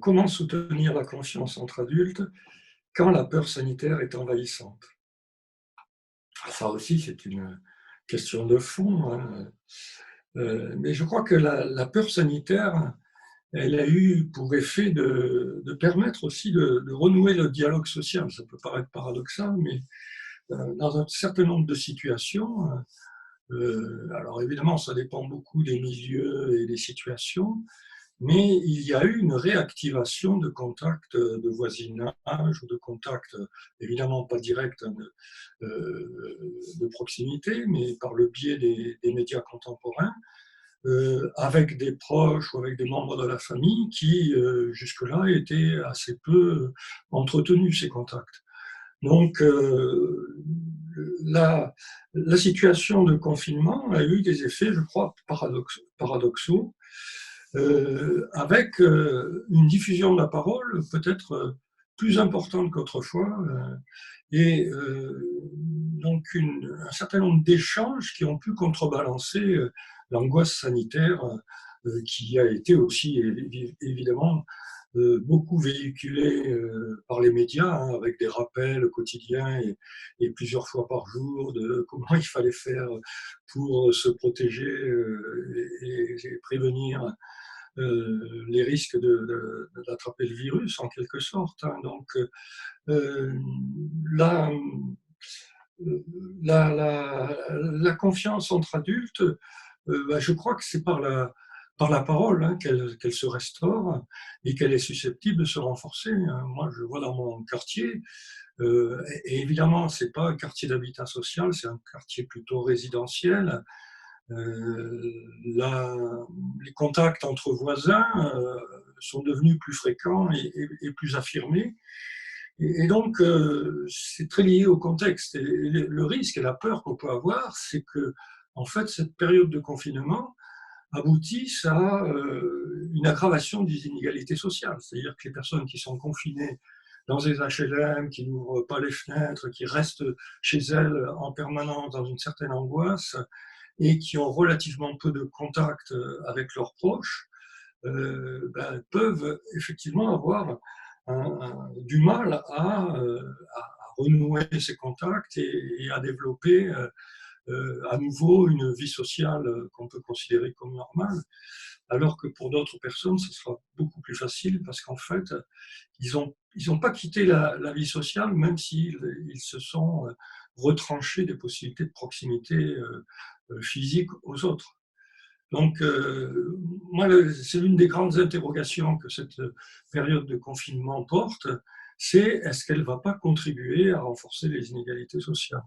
Comment soutenir la confiance entre adultes quand la peur sanitaire est envahissante? Ça aussi, c'est une question de fond, hein, mais je crois que la peur sanitaire, elle a eu pour effet de permettre aussi de renouer le dialogue social. Ça peut paraître paradoxal, mais dans un certain nombre de situations, alors évidemment, ça dépend beaucoup des milieux et des situations, mais il y a eu une réactivation de contacts de voisinage ou de contacts, évidemment pas directs, hein, de proximité, mais par le biais des médias contemporains, avec des proches ou avec des membres de la famille qui, jusque-là, étaient assez peu entretenus, ces contacts. Donc, la, la situation de confinement a eu des effets, je crois, paradoxaux, avec une diffusion de la parole peut-être plus importante qu'autrefois, et donc un certain nombre d'échanges qui ont pu contrebalancer l'angoisse sanitaire qui a été aussi évidemment beaucoup véhiculée par les médias, hein, avec des rappels quotidiens et plusieurs fois par jour de comment il fallait faire pour se protéger et prévenir les risques d'attraper le virus en quelque sorte, hein. Donc euh, la, la confiance entre adultes, bah, je crois que c'est par la parole, hein, qu'elle se restaure et qu'elle est susceptible de se renforcer, hein. Moi, je vois dans mon quartier, et évidemment, c'est pas un quartier d'habitat social, c'est un quartier plutôt résidentiel. La Les contacts entre voisins, sont devenus plus fréquents et plus affirmés, et donc c'est très lié au contexte, et le risque et la peur qu'on peut avoir, c'est que, en fait, cette période de confinement aboutisse à, une aggravation des inégalités sociales. C'est-à-dire que les personnes qui sont confinées dans des HLM, qui n'ouvrent pas les fenêtres, qui restent chez elles en permanence dans une certaine angoisse, et qui ont relativement peu de contact avec leurs proches, peuvent effectivement avoir du mal à renouer ces contacts et à développer à nouveau une vie sociale qu'on peut considérer comme normale, alors que pour d'autres personnes, ce sera beaucoup plus facile parce qu'en fait, ils ont pas quitté la vie sociale, même s'ils ils se sont retranchés des possibilités de proximité physique aux autres. Donc, moi, c'est l'une des grandes interrogations que cette période de confinement porte, c'est est-ce qu'elle ne va pas contribuer à renforcer les inégalités sociales?